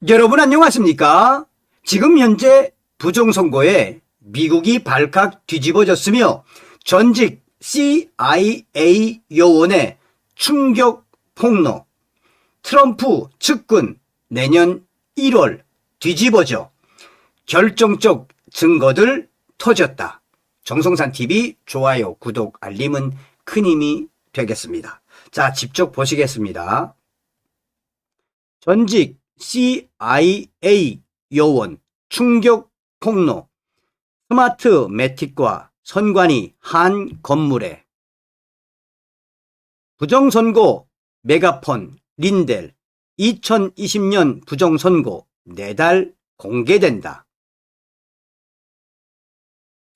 여러분 안녕하십니까? 지금 현재 부정선거에 미국이 발칵 뒤집어졌으며 전직 CIA 요원의 충격 폭로, 트럼프 측근 내년 1월 뒤집어져 결정적 증거들 터졌다. 정성산TV 좋아요, 구독, 알림은 큰 힘이 되겠습니다. 자, 직접 보시겠습니다. 전직 CIA 요원 충격 폭로, 스마트 매틱과 선관위 한 건물에 부정선거 메가폰 린델 2020년 부정선거 4달 공개된다.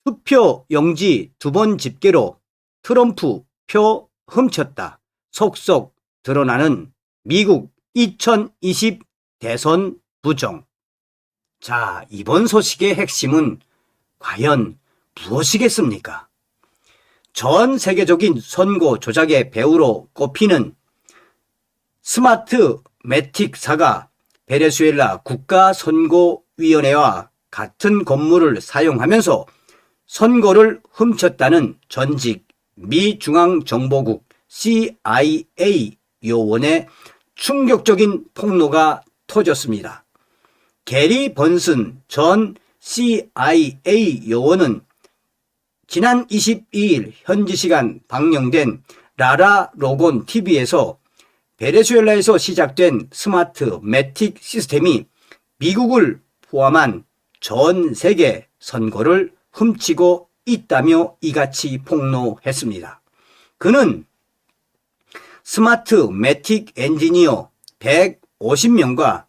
투표 용지 2번 집계로 트럼프 표 훔쳤다. 속속 드러나는 미국 2020 대선 부정. 자, 이번 소식의 핵심은 과연 무엇이겠습니까? 전 세계적인 선거 조작의 배우로 꼽히는 스마트 매틱사가 베네수엘라 국가선거위원회와 같은 건물을 사용하면서 선거를 훔쳤다는 전직 미 중앙정보국 CIA 요원의 충격적인 폭로가 터졌습니다. 게리 번슨 전 CIA 요원은 지난 22일 현지 시간 방영된 라라 로건 TV에서 베네수엘라에서 시작된 스마트 매틱 시스템이 미국을 포함한 전 세계 선거를 훔치고 있다며 이같이 폭로했습니다. 그는 스마트 매틱 엔지니어 150명과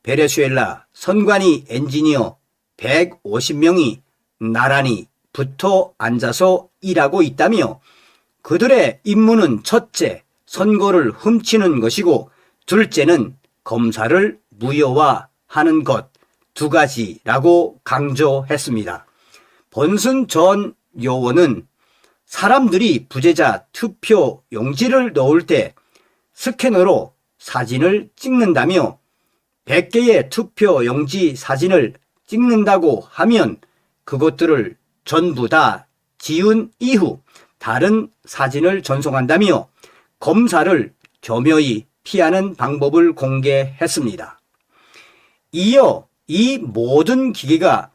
베네수엘라 선관위 엔지니어 150명이 나란히 붙어 앉아서 일하고 있다며 그들의 임무는 첫째, 선거를 훔치는 것이고 둘째는 검사를 무효화하는 것, 2가지라고 강조했습니다. 번슨 전 요원은 사람들이 부재자 투표 용지를 넣을 때 스캐너로 사진을 찍는다며 100개의 투표 용지 사진을 찍는다고 하면 그것들을 전부 다 지운 이후 다른 사진을 전송한다며 검사를 교묘히 피하는 방법을 공개했습니다. 이어 이 모든 기기가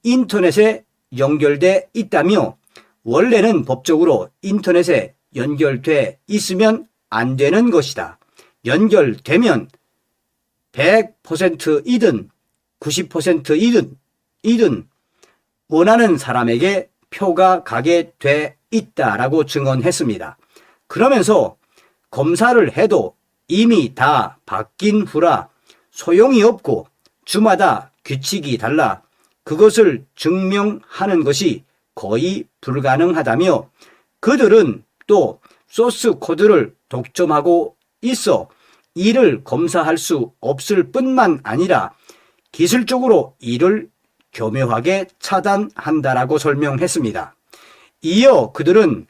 인터넷에 연결돼 있다며 원래는 법적으로 인터넷에 연결돼 있으면 안 되는 것이다. 연결되면 100%이든 90%이든 원하는 사람에게 표가 가게 돼 있다라고 증언했습니다. 그러면서 검사를 해도 이미 다 바뀐 후라 소용이 없고 주마다 규칙이 달라 그것을 증명하는 것이 거의 불가능하다며 그들은 또 소스 코드를 독점하고 있어 이를 검사할 수 없을 뿐만 아니라 기술적으로 이를 교묘하게 차단한다라고 설명했습니다. 이어 그들은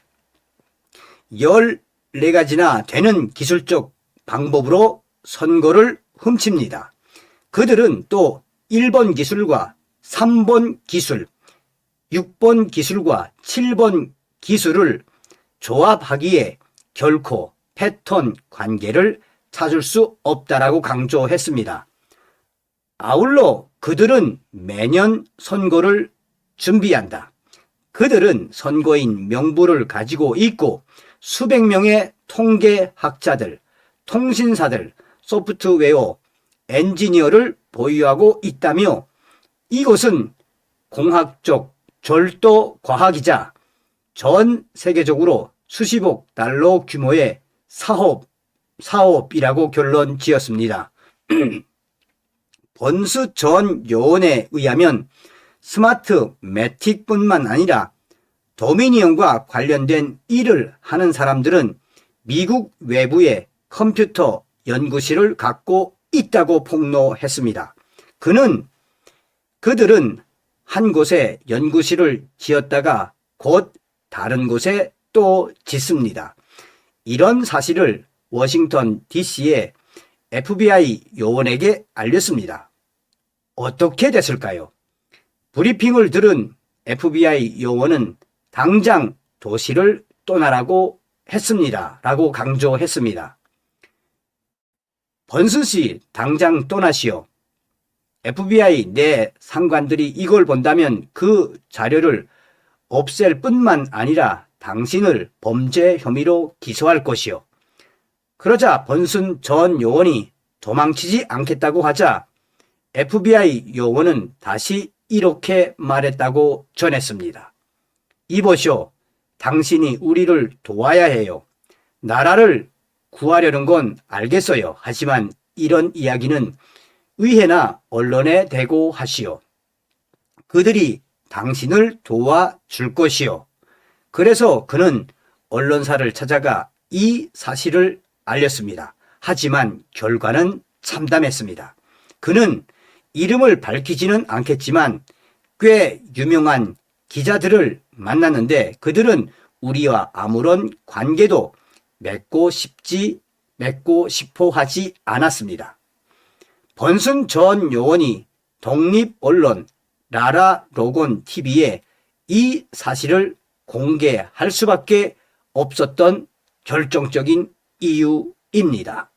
14가지나 되는 기술적 방법으로 선거를 훔칩니다. 그들은 또 1번 기술과 3번 기술, 6번 기술과 7번 기술을 조합하기에 결코 패턴 관계를 찾을 수 없다라고 강조했습니다. 아울러 그들은 매년 선거를 준비한다. 그들은 선거인 명부를 가지고 있고 수백 명의 통계학자들, 통신사들, 소프트웨어, 엔지니어를 보유하고 있다며 이것은 공학적 절도 과학이자 전 세계적으로 수십억 달러 규모의 사업이라고 결론 지었습니다. 번스 전 요원에 의하면 스마트 매틱뿐만 아니라 도미니언과 관련된 일을 하는 사람들은 미국 외부에 컴퓨터 연구실을 갖고 있다고 폭로했습니다. 그들은 한 곳에 연구실을 지었다가 곧 다른 곳에 또 짓습니다. 이런 사실을 워싱턴 DC의 FBI 요원에게 알렸습니다. 어떻게 됐을까요? 브리핑을 들은 FBI 요원은 당장 도시를 떠나라고 했습니다. 라고 강조했습니다. 번슨 씨, 당장 떠나시오. FBI 내 상관들이 이걸 본다면 그 자료를 없앨 뿐만 아니라 당신을 범죄 혐의로 기소할 것이오. 그러자 번슨 전 요원이 도망치지 않겠다고 하자 FBI 요원은 다시 이렇게 말했다고 전했습니다. 이보시오. 당신이 우리를 도와야 해요. 나라를 구하려는 건 알겠어요. 하지만 이런 이야기는 의회나 언론에 대고 하시오. 그들이 당신을 도와줄 것이요. 그래서 그는 언론사를 찾아가 이 사실을 알렸습니다. 하지만 결과는 참담했습니다. 그는 이름을 밝히지는 않겠지만 꽤 유명한 기자들을 만났는데 그들은 우리와 아무런 관계도 맺고 싶어 하지 않았습니다. 번슨 전 요원이 독립언론 라라 로건 TV에 이 사실을 공개할 수밖에 없었던 결정적인 이유입니다.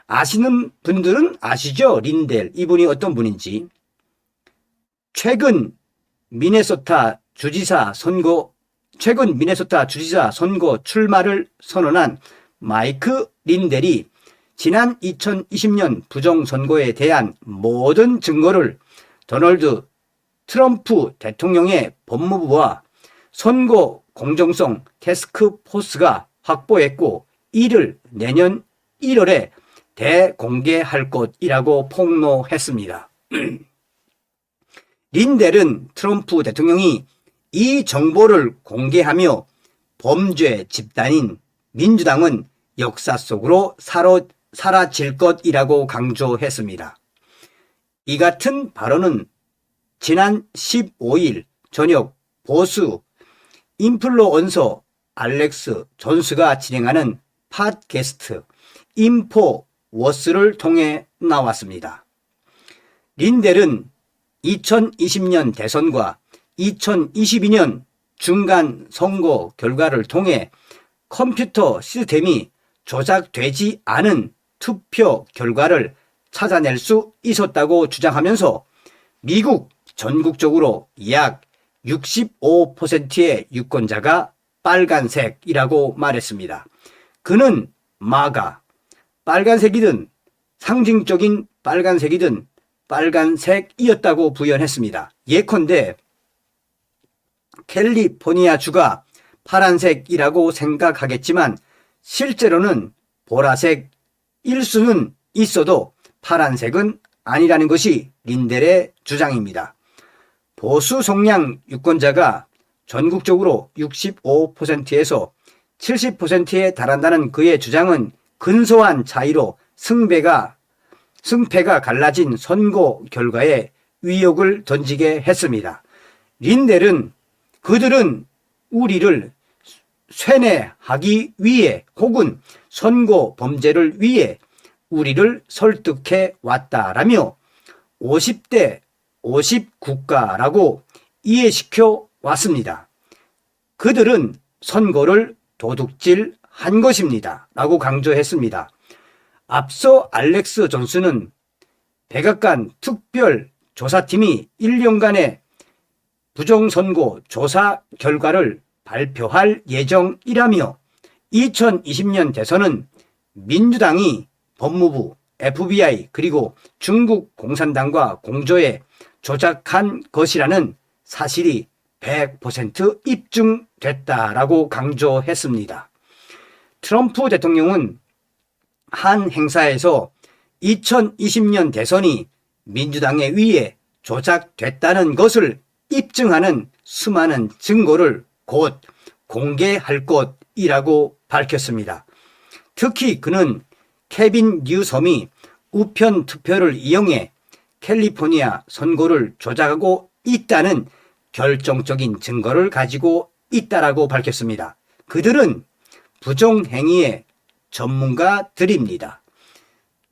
아시는 분들은 아시죠? 린델. 이분이 어떤 분인지. 최근 미네소타 주지사 선거 출마를 선언한 마이크 린델이 지난 2020년 부정선거에 대한 모든 증거를 도널드 트럼프 대통령의 법무부와 선거 공정성 태스크포스가 확보했고 이를 내년 1월에 대공개할 것이라고 폭로했습니다. 린델은 트럼프 대통령이 이 정보를 공개하며 범죄 집단인 민주당은 역사 속으로 사라질 것이라고 강조했습니다. 이 같은 발언은 지난 15일 저녁 보수 인플루언서 알렉스 존스가 진행하는 팟캐스트 인포워스를 통해 나왔습니다. 린델은 2020년 대선과 2022년 중간 선거 결과를 통해 컴퓨터 시스템이 조작되지 않은 투표 결과를 찾아낼 수 있었다고 주장하면서 미국 전국적으로 약 65%의 유권자가 빨간색이라고 말했습니다. 그는 마가, 빨간색이든 상징적인 빨간색이든 빨간색이었다고 부연했습일 예컨대 캘리포니아주가 파란색이라고 생각하겠지만 실제로는 보라색일 수는 있어도 파란색은 아니라는 것이 린델의 주장입니다. 보수 성향 유권자가 전국적으로 65%에서 70%에 달한다는 그의 주장은 근소한 차이로 승패가 갈라진 선거 결과에 위협을 던지게 했습니다. 린델은 그들은 우리를 쇠뇌하기 위해 혹은 선거 범죄를 위해 우리를 설득해 왔다라며 50대 50 국가라고 이해시켜 왔습니다. 그들은 선거를 도둑질한 것입니다. 라고 강조했습니다. 앞서 알렉스 존스는 백악관 특별조사팀이 1년간의 부정선거 조사 결과를 발표할 예정이라며 2020년 대선은 민주당이 법무부, FBI 그리고 중국 공산당과 공조해 조작한 것이라는 사실이 100% 입증됐다라고 강조했습니다. 트럼프 대통령은 한 행사에서 2020년 대선이 민주당에 의해 조작됐다는 것을 입증하는 수많은 증거를 곧 공개할 것이라고 밝혔습니다. 특히 그는 케빈 뉴섬이 우편 투표를 이용해 캘리포니아 선거를 조작하고 있다는 결정적인 증거를 가지고 있다라고 밝혔습니다. 그들은 부정행위의 전문가들입니다.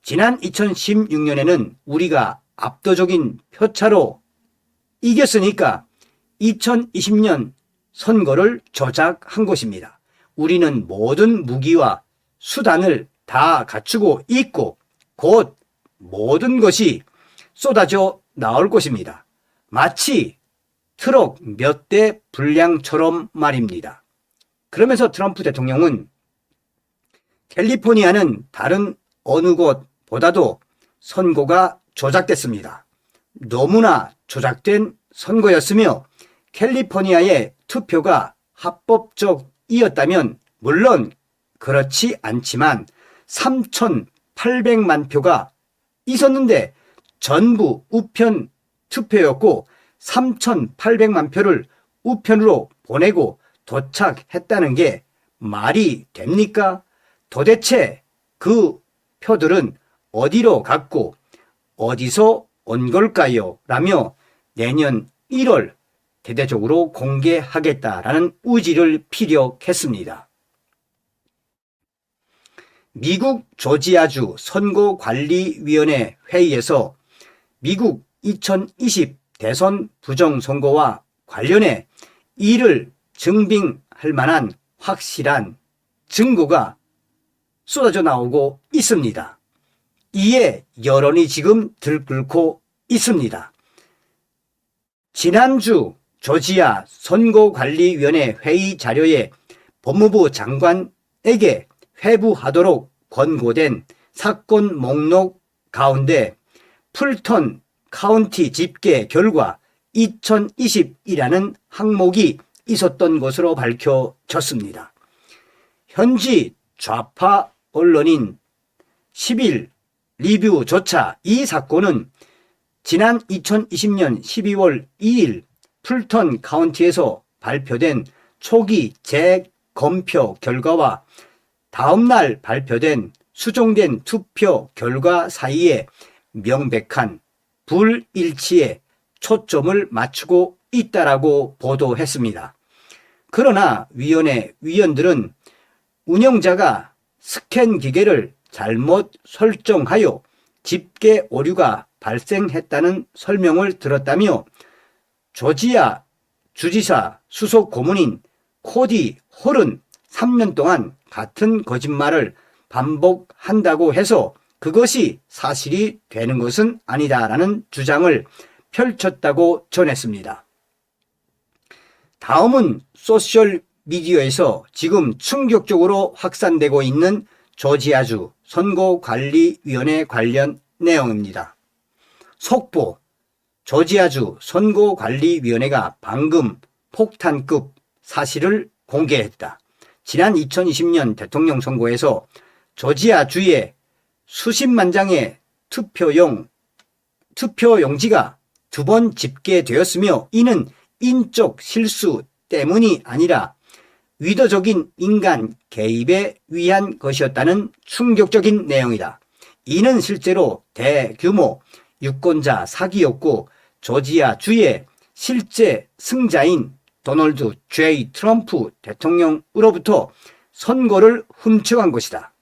지난 2016년에는 우리가 압도적인 표차로 이겼으니까 2020년 선거를 조작한 것입니다. 우리는 모든 무기와 수단을 다 갖추고 있고 곧 모든 것이 쏟아져 나올 것입니다. 마치 트럭 몇 대 분량처럼 말입니다. 그러면서 트럼프 대통령은 캘리포니아는 다른 어느 곳보다도 선거가 조작됐습니다. 너무나 조작된 선거였으며 캘리포니아의 투표가 합법적이었다면 물론 그렇지 않지만 3,800만 표가 있었는데 전부 우편 투표였고 3,800만 표를 우편으로 보내고 도착했다는 게 말이 됩니까? 도대체 그 표들은 어디로 갔고 어디서 온 걸까요? 라며 내년 1월 대대적으로 공개하겠다라는 의지를 피력했습니다. 미국 조지아주 선거관리위원회 회의에서 미국 2020 대선 부정선거와 관련해 이를 증빙할 만한 확실한 증거가 쏟아져 나오고 있습니다. 이에 여론이 지금 들끓고 있습니다. 지난주 조지아 선거관리위원회 회의 자료에 법무부 장관에게 회부하도록 권고된 사건 목록 가운데 풀턴 카운티 집계 결과 2020이라는 항목이 있었던 것으로 밝혀졌습니다. 현지 좌파 언론인 10일 리뷰조차 이 사건은 지난 2020년 12월 2일 풀턴 카운티에서 발표된 초기 재검표 결과와 다음날 발표된 수정된 투표 결과 사이에 명백한 불일치에 초점을 맞추고 있다라고 보도했습니다. 그러나 위원회 위원들은 운영자가 스캔 기계를 잘못 설정하여 집계 오류가 발생했다는 설명을 들었다며 조지아 주지사 수석 고문인 코디 홀은 3년 동안 같은 거짓말을 반복한다고 해서 그것이 사실이 되는 것은 아니다라는 주장을 펼쳤다고 전했습니다. 다음은 소셜미디어에서 지금 충격적으로 확산되고 있는 조지아주 선거관리위원회 관련 내용입니다. 속보: 조지아주 선거관리위원회가 방금 폭탄급 사실을 공개했다. 지난 2020년 대통령 선거에서 조지아주에 수십만 장의 투표용지가 2번 집계되었으며 이는 인적 실수 때문이 아니라 의도적인 인간 개입에 의한 것이었다는 충격적인 내용이다. 이는 실제로 대규모 유권자 사기였고 조지아주의 실제 승자인 도널드 J. 트럼프 대통령으로부터 선거를 훔쳐간 것이다.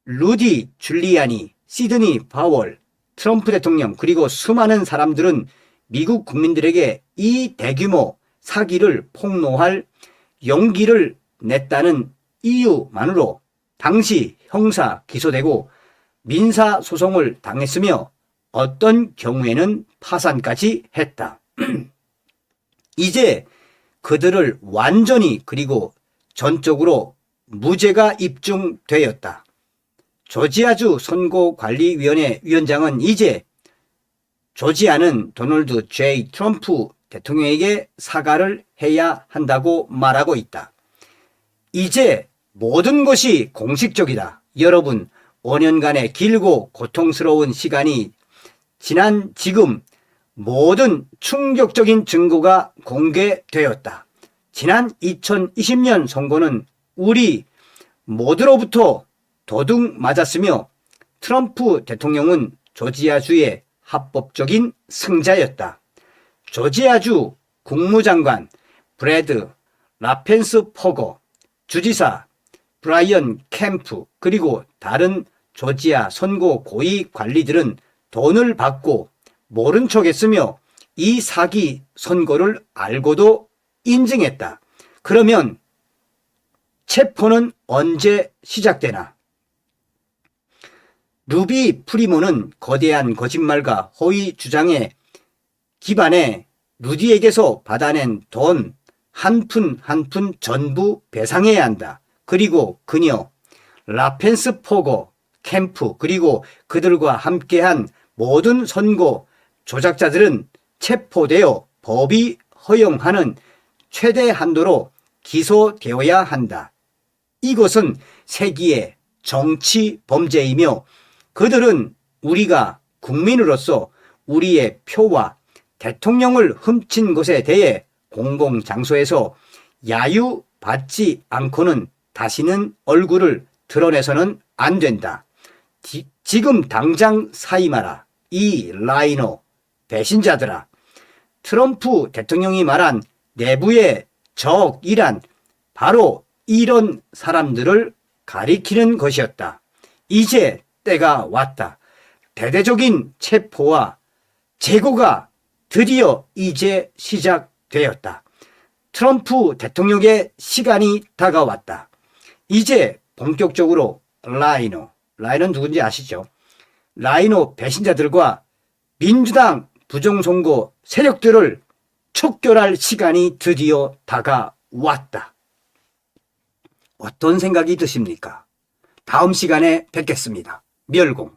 루디 줄리아니, 시드니 파월, 트럼프 대통령 그리고 수많은 사람들은 미국 국민들에게 이 대규모 사기를 폭로할 용기를 냈다는 이유만으로 당시 형사 기소되고 민사 소송을 당했으며 어떤 경우에는 파산까지 했다. 이제 그들을 완전히 그리고 전적으로 무죄가 입증되었다. 조지아주 선거관리위원회 위원장은 이제 조지아는 도널드 J. 트럼프 대통령에게 사과를 해야 한다고 말하고 있다. 이제 모든 것이 공식적이다. 여러분, 5년간의 길고 고통스러운 시간이 지난 지금 모든 충격적인 증거가 공개되었다. 지난 2020년 선거는 우리 모두로부터 도둑 맞았으며 트럼프 대통령은 조지아주의 합법적인 승자였다. 조지아주 국무장관 브래드 라펜스퍼거, 주지사 브라이언 캠프 그리고 다른 조지아 선거 고위 관리들은 돈을 받고 모른 척 했으며 이 사기 선거를 알고도 인증했다. 그러면 체포는 언제 시작되나? 루비 프리모는 거대한 거짓말과 허위 주장에 기반해 루디에게서 받아낸 돈 한 푼 한 푼 전부 배상해야 한다. 그리고 그녀, 라펜스 포거 캠프 그리고 그들과 함께한 모든 선거 조작자들은 체포되어 법이 허용하는 최대 한도로 기소되어야 한다. 이것은 세기의 정치 범죄이며 그들은 우리가 국민으로서 우리의 표와 대통령을 훔친 것에 대해 공공장소에서 야유받지 않고는 다시는 얼굴을 드러내서는 안 된다. 지금 당장 사임하라. 이 라이노 배신자들아. 트럼프 대통령이 말한 내부의 적이란 바로 이런 사람들을 가리키는 것이었다. 이제 때가 왔다. 대대적인 체포와 재고가 드디어 이제 시작되었다. 트럼프 대통령의 시간이 다가왔다. 이제 본격적으로 라이노는 누군지 아시죠? 라이노 배신자들과 민주당 부정선거 세력들을 촉결할 시간이 드디어 다가왔다. 어떤 생각이 드십니까? 다음 시간에 뵙겠습니다. 멸공.